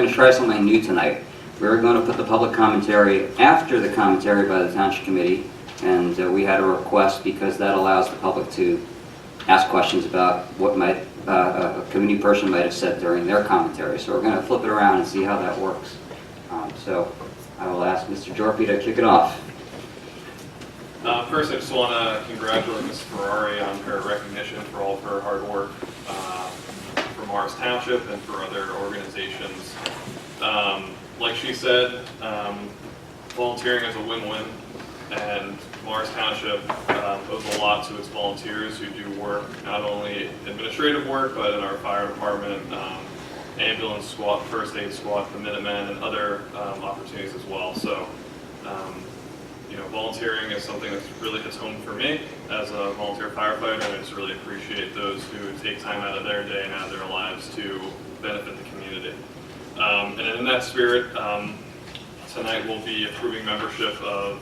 going to try something new tonight. We're going to put the public commentary after the commentary by the Township Committee, and we had a request because that allows the public to ask questions about what might a committee person might have said during their commentary. So we're going to flip it around and see how that works. So I will ask Mr. Gyorfy to kick it off. First, I just want to congratulate Ms. Ferrari on her recognition for all of her hard work for Morris Township and for other organizations. Like she said, volunteering is a win-win, and Morris Township owes a lot to its volunteers who do work, not only administrative work, but in our fire department, ambulance squad, first aid squad, the Minutemen, and other opportunities as well. So, you know, volunteering is something that really hits home for me as a volunteer firefighter, and I just really appreciate those who take time out of their day and out of their lives to benefit the community. And in that spirit, tonight we'll be approving membership of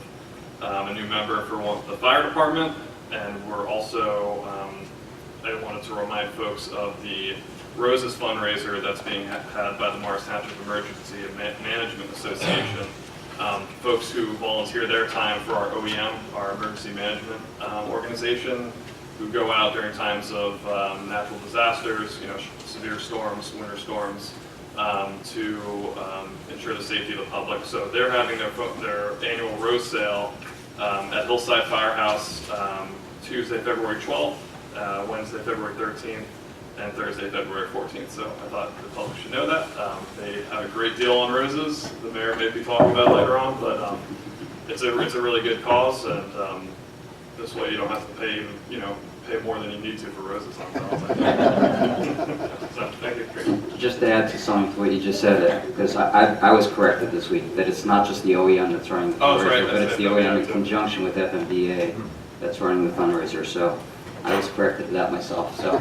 a new member for the fire department, and we're also, I wanted to remind folks of the Roses fundraiser that's being had by the Morris Township Emergency Management Association. Folks who volunteer their time for our OEM, our emergency management organization, who go out during times of natural disasters, you know, severe storms, winter storms, to ensure the safety of the public. So they're having their annual rose sale at Hillside Firehouse Tuesday, February 12th, Wednesday, February 13th, and Thursday, February 14th. So I thought the public should know that. They have a great deal on roses. The mayor may be talking about it later on, but it's a really good cause, and this way you don't have to pay, you know, pay more than you need to for roses on So thank you. Just to add to something to what you just said, because I was corrected this week, that it's not just the OEM that's running the fundraiser, but it's the OEM in conjunction with FMDA that's running the fundraiser. So I was corrected to that myself. So.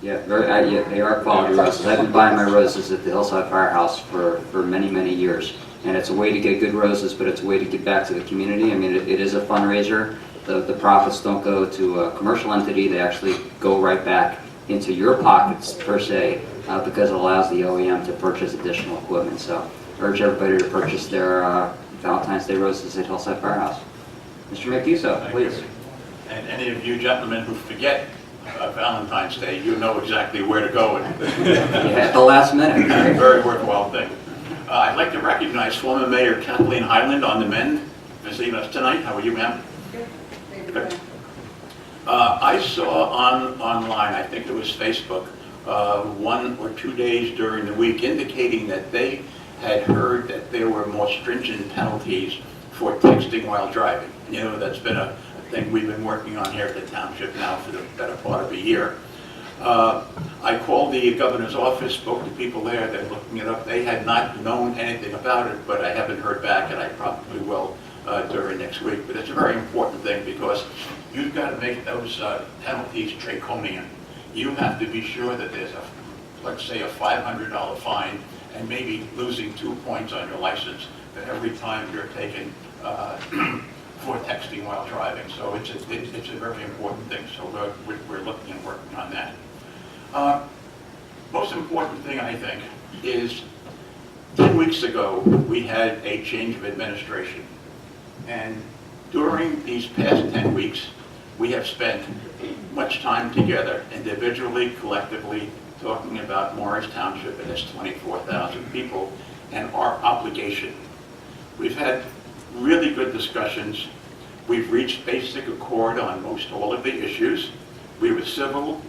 Yeah, they are quality roses. I've been buying my roses at the Hillside Firehouse for many, many years. And it's a way to get good roses, but it's a way to give back to the community. I mean, it is a fundraiser. The profits don't go to a commercial entity. They actually go right back into your pockets, per se, because it allows the OEM to purchase additional equipment. So I urge everybody to purchase their Valentine's Day roses at Hillside Firehouse. Mr. Mancuso, please. And any of you gentlemen who forget Valentine's Day, you know exactly where to go. At the last minute. Very worthwhile thing. I'd like to recognize former Mayor Kathleen Highland on the mend visiting us tonight. How are you, ma'am? Good. I saw online, I think it was Facebook, 1 or 2 days during the week indicating that they had heard that there were more stringent penalties for texting while driving. You know, that's been a thing we've been working on here at the township now for the better part of a year. I called the governor's office, spoke to people there, they're looking it up. They had not known anything about it, but I haven't heard back, and I probably will during next week. But it's a very important thing because you've got to make those penalties draconian. You have to be sure that there's let's say a $500 fine and maybe losing 2 points on your license for every time you're taken for texting while driving. So it's a very important thing. So we're looking and working on that. Most important thing, I think, is 10 weeks ago we had a change of administration. And during these past 10 weeks, we have spent much time together, individually, collectively, talking about Morris Township and its 24,000 people and our obligation. We've had really good discussions. We've reached basic accord on most all of the issues. We were civil,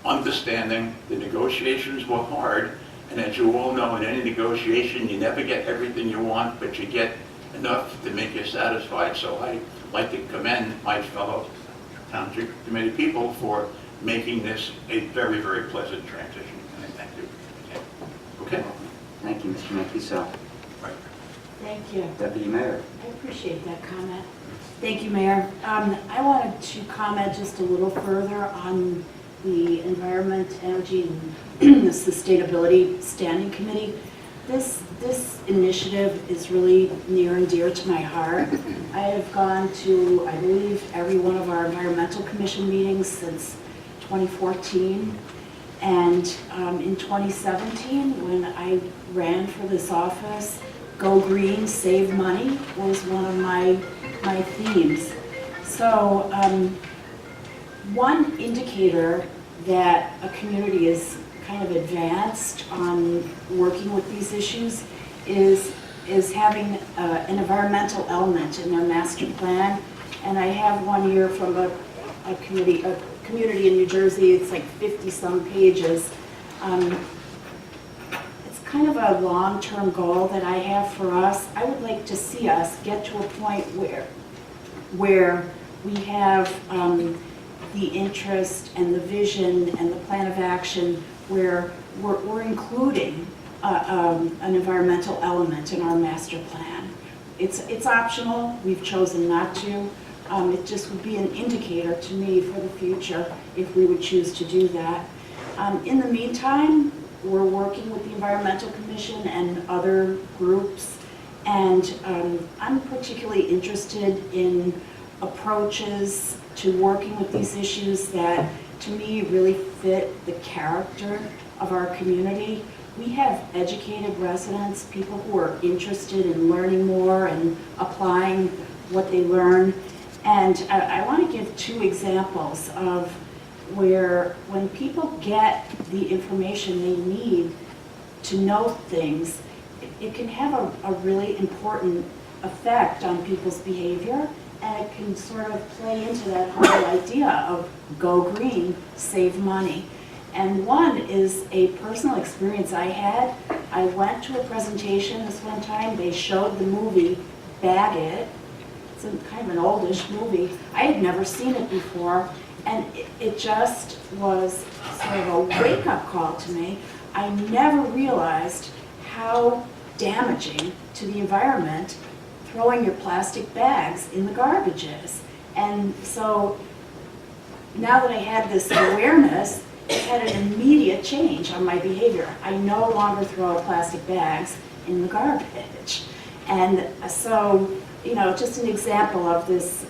understanding. The negotiations were hard, and as you all know, in any negotiation, you never get everything you want, but you get enough to make you satisfied. So I'd like to commend my fellow Township Committee people for making this a very, very pleasant transition, and I thank you. Okay? Thank you, Mr. Mancuso. Right. Thank you. Deputy Mayor. I appreciate that comment. Thank you, Mayor. I wanted to comment just a little further on the Environment, Energy, and Sustainability Standing Committee. This initiative is really near and dear to my heart. I have gone to, I believe, every one of our Environmental Commission meetings since 2014. And And in 2017, when I ran for this office, Go Green, Save Money was one of my themes. So one indicator that a community is kind of advanced on working with these issues is having an environmental element in their master plan. And I have one here from a community in New Jersey. It's like 50-some pages. It's kind of a long-term goal that I have for us. I would like to see us get to a point where we have the interest and the vision and the plan of action where we're including an environmental element in our master plan. It's optional. We've chosen not to. It just would be an indicator to me for the future if we would choose to do that. In the meantime, we're working with the Environmental Commission and other groups, and I'm particularly interested in approaches to working with these issues that, to me, really fit the character of our community. We have educated residents, people who are interested in learning more and applying what they learn. And I want to give two examples of where when people get the information they need to know things, it can have a really important effect on people's behavior, and it can sort of play into that whole idea of go green, save money. And one is a personal experience I had. I went to a presentation this one time. They showed the movie Bag It. It's kind of an oldish movie. I had never seen it before, and it just was sort of a wake-up call to me. I never realized how damaging to the environment throwing your plastic bags in the garbage is. And so now that I had this awareness, it had an immediate change on my behavior. I no longer throw plastic bags in the garbage. And so, you know, just an example of this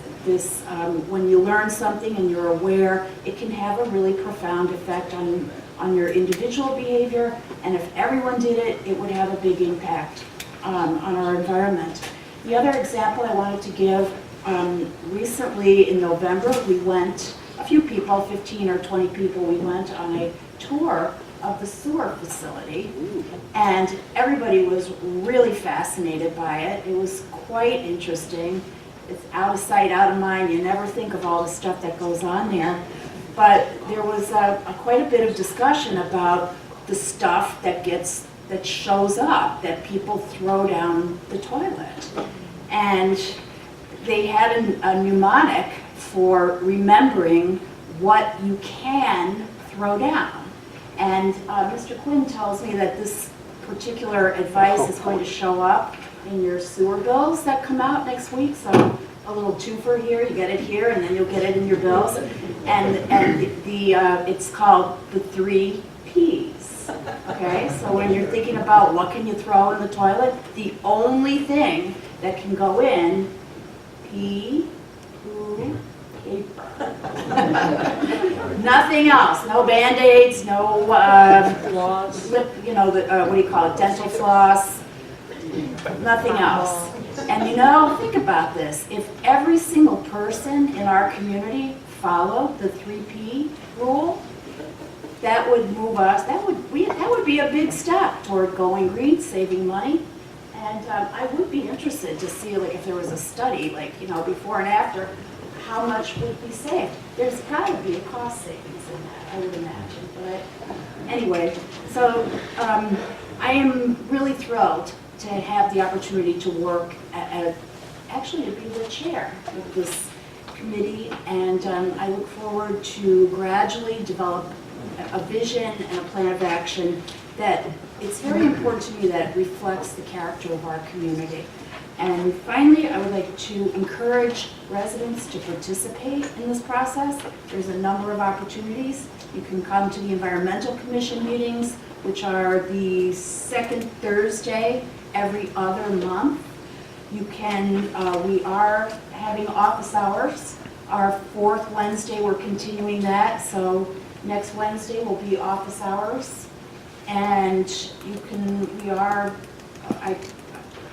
when you learn something and you're aware, it can have a really profound effect on your individual behavior, and if everyone did it, it would have a big impact on our environment. The other example I wanted to give, recently in November, we went, a few people, 15 or 20 people, we went on a tour of the sewer facility, and everybody was really fascinated by it. It was quite interesting. It's out of sight, out of mind. You never think of all the stuff that goes on there. But there was quite a bit of discussion about the stuff that shows up, that people throw down the toilet. And they had a mnemonic for remembering what you can throw down. And Mr. Quinn tells me that this particular advice is going to show up in your sewer bills that come out next week. So a little twofer here, you get it here, and then you'll get it in your bills. And it's called the 3 Ps. Okay, so when you're thinking about what can you throw in the toilet, the only thing that can go in, pee, poo, paper. Nothing else. No Band-Aids, no lip, what do you call it, dental floss, nothing else. And you know, think about this. If every single person in our community followed the 3P rule, that would move us, that would be a big step toward going green, saving money. And I would be interested to see, like, if there was a study, like, before and after, how much would be saved. There's got to be a cost savings in that, I would imagine. But anyway, so I am really thrilled to have the opportunity to work actually to be the chair of this committee, and I look forward to gradually develop a vision and a plan of action that it's very important to me that it reflects the character of our community. And finally, I would like to encourage residents to participate in this process. There's a number of opportunities. You can come to the Environmental Commission meetings, which are the second Thursday every other month. You can, we are having office hours. Our fourth Wednesday, we're continuing that, so next Wednesday will be office hours. And I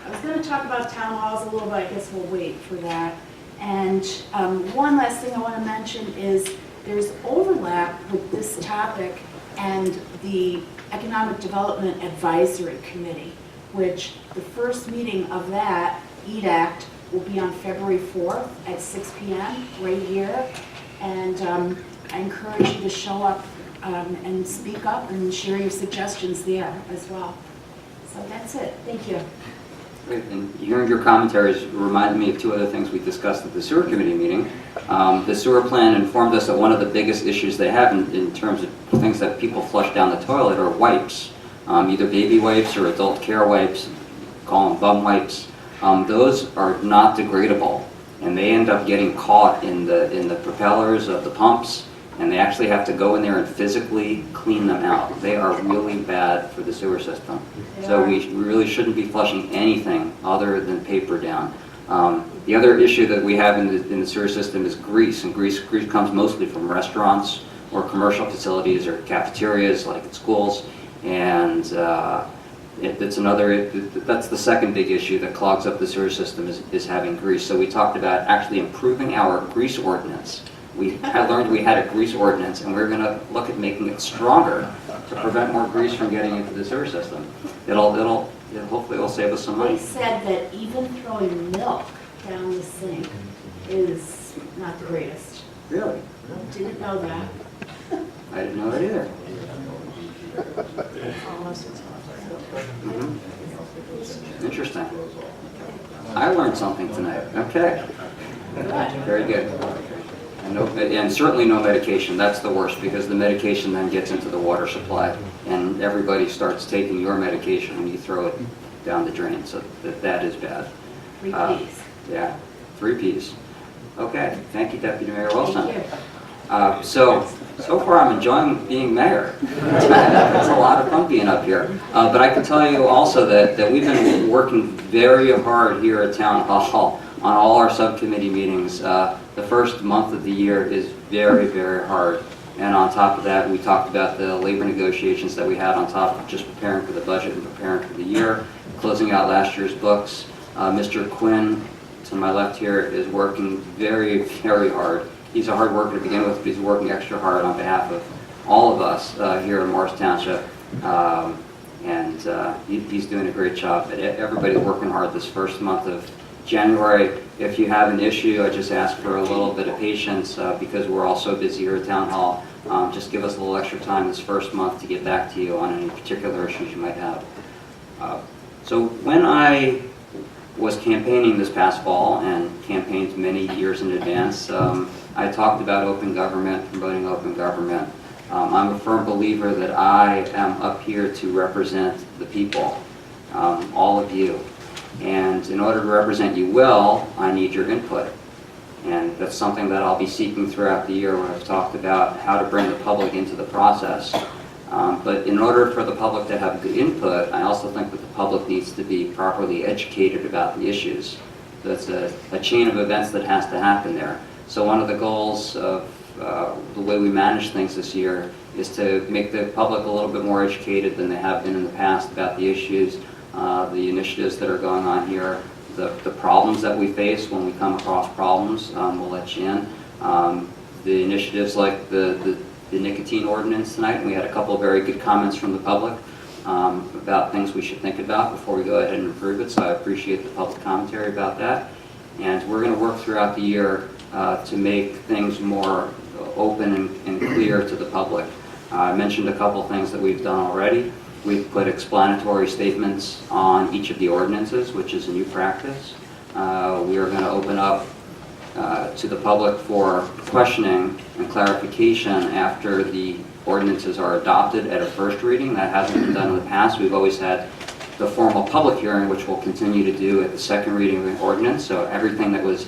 was going to talk about town halls a little bit, I guess we'll wait for that. And one last thing I want to mention is there's overlap with this topic and the Economic Development Advisory Committee, which the first meeting of that, EDACT, will be on February 4th at 6 p.m. right here. And I encourage you to show up and speak up and share your suggestions there as well. So that's it. Thank you. Great, and hearing your commentaries reminded me of two other things we discussed at the sewer committee meeting. The sewer plan informed us that one of the biggest issues they have in terms of things that people flush down the toilet are wipes, either baby wipes or adult care wipes, call them bum wipes. Those are not degradable, and they end up getting caught in the propellers of the pumps, and they actually have to go in there and physically clean them out. They are really bad for the sewer system. So we really shouldn't be flushing anything other than paper down. The other issue that we have in the sewer system is grease, and grease comes mostly from restaurants or commercial facilities or cafeterias like at schools, and that's the second big issue that clogs up the sewer system is having grease. So we talked about actually improving our grease ordinance. I learned we had a grease ordinance, and we're going to look at making it stronger to prevent more grease from getting into the sewer system. Hopefully it'll save us some They money. said that even throwing milk down the sink is not the greatest. Really? Didn't know that. I didn't know that either. Interesting. I learned something tonight. Okay. Very good. And certainly no medication. That's the worst, because the medication then gets into the water supply, and everybody starts taking your medication and you throw it down the drain. So that is bad. 3 Ps. Yeah, 3 Ps. Okay, thank you, Deputy Mayor Wilson. Thank you. So far I'm enjoying being mayor. It's a lot of fun being up here. But I can tell you also that we've been working very hard here at Town Hall on all our subcommittee meetings. The first month of the year is very, very hard. And on top of that, we talked about the labor negotiations that we had on top of just preparing for the budget and preparing for the year, closing out last year's books. Mr. Quinn, to my left here, is working very, very hard. He's a hard worker to begin with, but he's working extra hard on behalf of all of us here in Morris Township. He's doing a great job. Everybody's working hard this first month of January. If you have an issue, I just ask for a little bit of patience because we're all so busy here at Town Hall. Just give us a little extra time this first month to get back to you on any particular issues you might have. So when I was campaigning this past fall, and campaigned many years in advance, I talked about open government, promoting open government. I'm a firm believer that I am up here to represent the people, all of you. And in order to represent you well, I need your input. And that's something that I'll be seeking throughout the year when I've talked about how to bring the public into the process. But in order for the public to have good input, I also think that the public needs to be properly educated about the issues. That's a chain of events that has to happen there. So one of the goals of the way we manage things this year is to make the public a little bit more educated than they have been in the past about the issues, the initiatives that are going on here, the problems that we face when we come across problems. We'll let you in. The initiatives like the nicotine ordinance tonight, and we had a couple of very good comments from the public about things we should think about before we go ahead and approve it, so I appreciate the public commentary about that. And we're going to work throughout the year to make things more open and clear to the public. I mentioned a couple things that we've done already. We've put explanatory statements on each of the ordinances, which is a new practice. We are going to open up to the public for questioning and clarification after the ordinances are adopted at a first reading. That hasn't been done in the past. We've always had the formal public hearing, which we'll continue to do at the second reading of the ordinance. So everything that was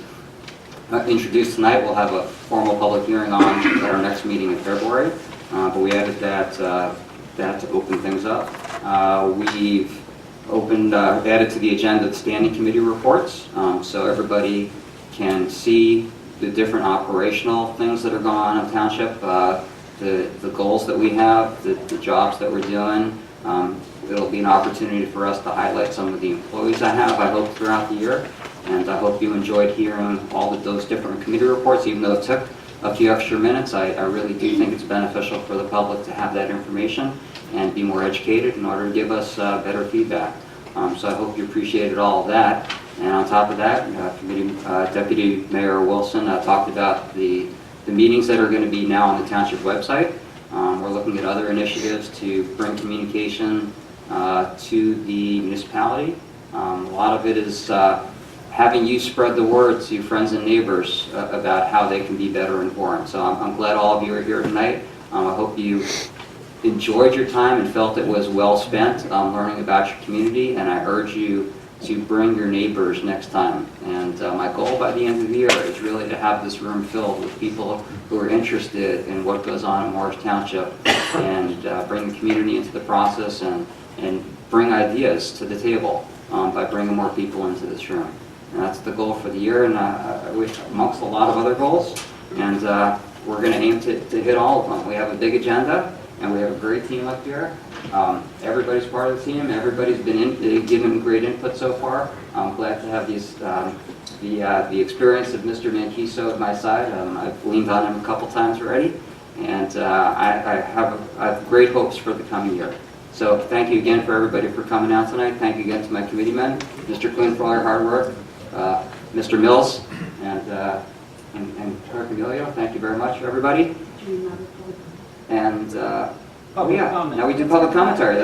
introduced tonight we'll have a formal public hearing on at our next meeting in February. But we added that to open things up. We've added to the agenda the standing committee reports, so everybody can see the different operational things that are going on in Township. the goals that we have, the jobs that we're doing. It'll be an opportunity for us to highlight some of the employees I have, I hope, throughout the year. And I hope you enjoyed hearing all of those different committee reports, even though it took a few extra minutes. I really do think it's beneficial for the public to have that information and be more educated in order to give us better feedback. So I hope you appreciated all of that. And on top of that, Deputy Mayor Wilson talked about the meetings that are going to be now on the Township website. We're looking at other initiatives to bring communication to the municipality. A lot of it is having you spread the word to friends and neighbors about how they can be better informed. So I'm glad all of you are here tonight. I hope you enjoyed your time and felt it was well spent learning about your community, and I urge you to bring your neighbors next time. And my goal by the end of the year is really to have this room filled with people who are interested in what goes on in Morris Township and bring the community into the process and bring ideas to the table by bringing more people into this room. And that's the goal for the year, and I wish amongst a lot of other goals. And we're going to aim to hit all of them. We have a big agenda, and we have a great team up here. Everybody's part of the team. Everybody's been given great input so far. I'm glad to have the experience of Mr. Mancuso at my side. I've leaned on him a couple times already, and I have great hopes for the coming year. So thank you again for everybody for coming out tonight. Thank you again to my committee men, Mr. Quinn for all your hard work, Mr. Mills, and Clerk Emilio. Thank you very much, everybody. And now we do public commentary.